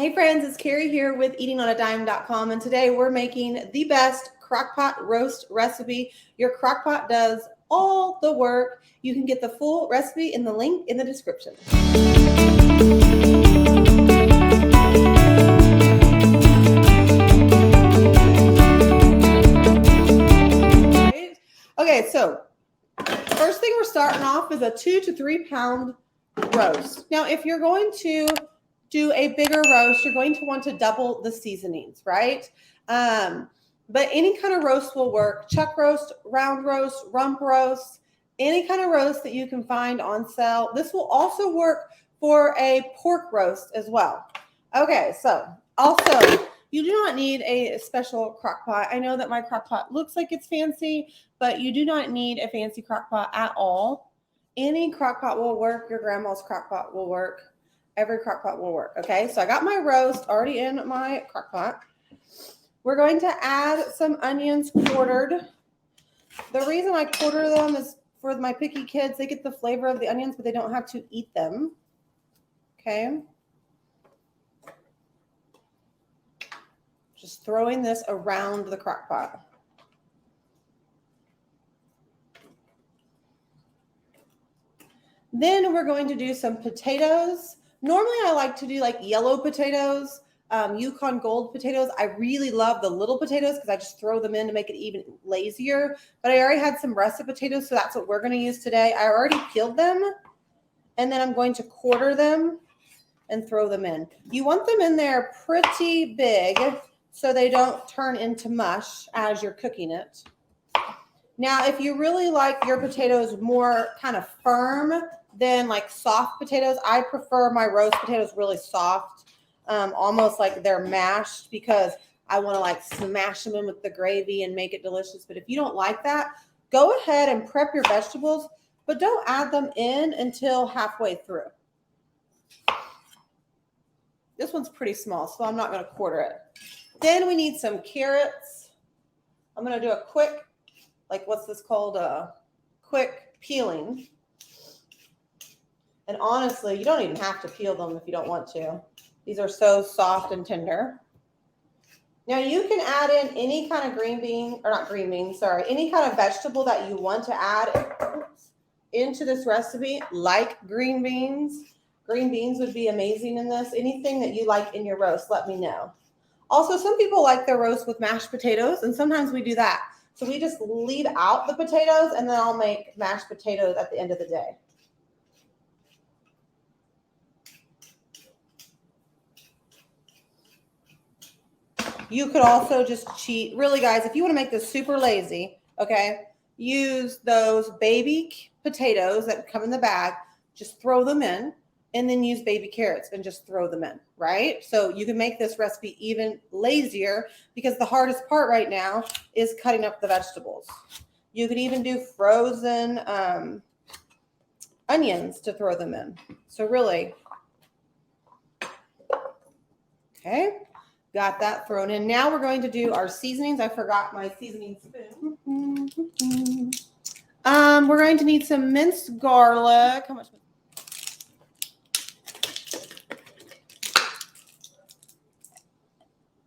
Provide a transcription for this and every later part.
Hey friends, it's Carrie here with eatingonadime.com, and today we're making the best crock pot roast recipe. Your crock pot does all the work. You can get the full recipe in the link in the description. Okay, so first thing we're starting off is a 2 to 3 pound roast. Now, if you're going to do a bigger roast, you're going to want to double the seasonings, right? But any kind of roast will work. Chuck roast, round roast, rump roast, any kind of roast that you can find on sale. This will also work for a pork roast as well. Okay, so also, you do not need a special crock pot. I know that my crock pot looks like it's fancy, but you do not need a fancy crock pot at all. Any crock pot will work. Your grandma's crock pot will work. Every crock pot will work. Okay, so I got my roast already in my crock pot. We're going to add some onions quartered. The reason I quarter them is for my picky kids. They get the flavor of the onions, but they don't have to eat them. Okay. Just throwing this around the crock pot. Then we're going to do some potatoes. Normally I like to do like yellow potatoes, Yukon Gold potatoes. I really love the little potatoes because I just throw them in to make it even lazier. But I already had some russet potatoes, so that's what we're going to use today. I already peeled them, and then I'm going to quarter them and throw them in. You want them in there pretty big so they don't turn into mush as you're cooking it. Now, if you really like your potatoes more kind of firm than like soft potatoes, I prefer my roast potatoes really soft, almost like they're mashed, because I want to like smash them in with the gravy and make it delicious. But if you don't like that, go ahead and prep your vegetables, but don't add them in until halfway through. This one's pretty small, so I'm not going to quarter it. Then we need some carrots. I'm going to do a quick, like what's this called? A quick peeling. And honestly, you don't even have to peel them if you don't want to. These are so soft and tender. Now you can add in any kind of green bean, or not green bean, sorry, any kind of vegetable that you want to add into this recipe, like green beans. Green beans would be amazing in this. Anything that you like in your roast, let me know. Also, some people like their roast with mashed potatoes, and sometimes we do that. So we just leave out the potatoes, and then I'll make mashed potatoes at the end of the day. You could also just cheat. Really, guys, if you want to make this super lazy, okay, use those baby potatoes that come in the bag. Just throw them in, and then use baby carrots and just throw them in, right? So you can make this recipe even lazier, because the hardest part right now is cutting up the vegetables. You could even do frozen onions to throw them in. So really, okay. Got that thrown in. Now we're going to do our seasonings. I forgot my seasoning spoon. We're going to need some minced garlic. How much?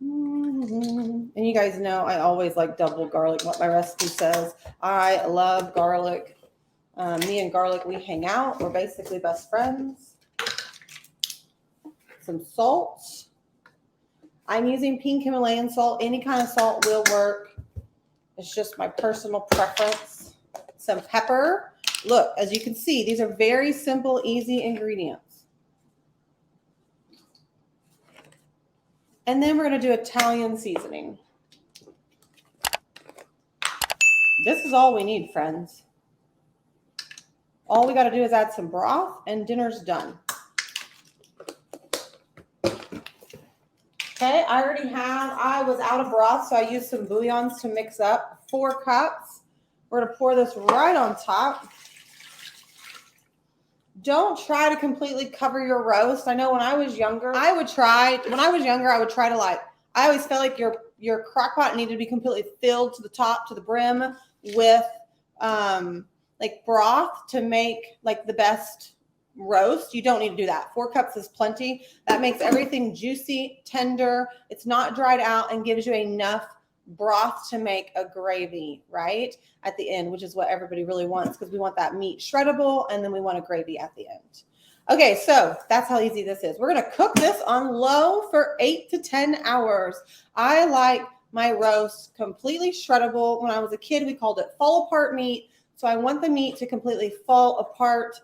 And you guys know I always like double garlic, what my recipe says. I love garlic. Me and garlic, we hang out. We're basically best friends. Some salt. I'm using pink Himalayan salt. Any kind of salt will work. It's just my personal preference. Some pepper. Look, as you can see, these are very simple, easy ingredients. And then we're going to do Italian seasoning. This is all we need, friends. All we got to do is add some broth, and dinner's done. Okay, I was out of broth, so I used some bouillons to mix up. 4 cups. We're going to pour this right on top. Don't try to completely cover your roast. I know when I was younger, I would try to like, I always felt like your crock pot needed to be completely filled to the top, to the brim with like broth to make like the best roast, you don't need to do that. 4 cups is plenty. That makes everything juicy, tender. It's not dried out and gives you enough broth to make a gravy, right? At the end, which is what everybody really wants because we want that meat shreddable and then we want a gravy at the end. Okay, so that's how easy this is. We're going to cook this on low for 8 to 10 hours. I like my roast completely shreddable. When I was a kid, we called it fall apart meat. So I want the meat to completely fall apart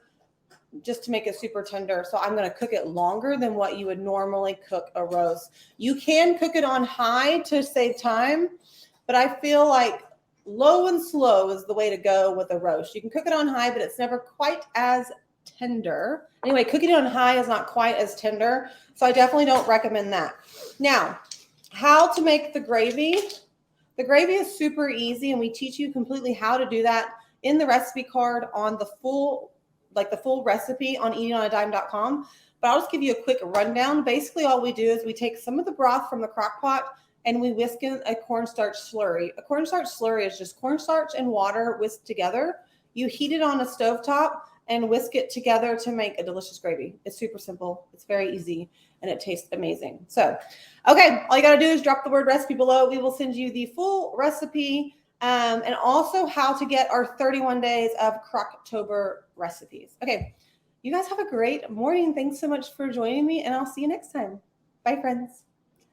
just to make it super tender. So I'm going to cook it longer than what you would normally cook a roast. You can cook it on high to save time, but I feel like low and slow is the way to go with a roast. You can cook it on high, but it's never quite as tender. Anyway, cooking it on high is not quite as tender, so I definitely don't recommend that. Now, how to make the gravy. The gravy is super easy, and we teach you completely how to do that in the recipe card on the full recipe on eatingonadime.com. But I'll just give you a quick rundown. Basically, all we do is we take some of the broth from the crock pot and we whisk in a cornstarch slurry. A cornstarch slurry is just cornstarch and water whisked together. You heat it on a stovetop and whisk it together to make a delicious gravy. It's super simple. It's very easy, and it tastes amazing. So, okay, all you got to do is drop the word recipe below. We will send you the full recipe and also how to get our 31 days of Crocktober recipes. Okay, you guys have a great morning. Thanks so much for joining me, and I'll see you next time. Bye, friends.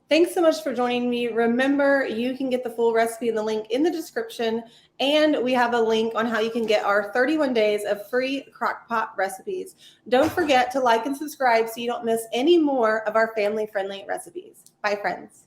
Thanks so much for joining me. Remember, you can get the full recipe in the link in the description, and we have a link on how you can get our 31 days of free crock pot recipes. Don't forget to like and subscribe so you don't miss any more of our family-friendly recipes. Bye, friends.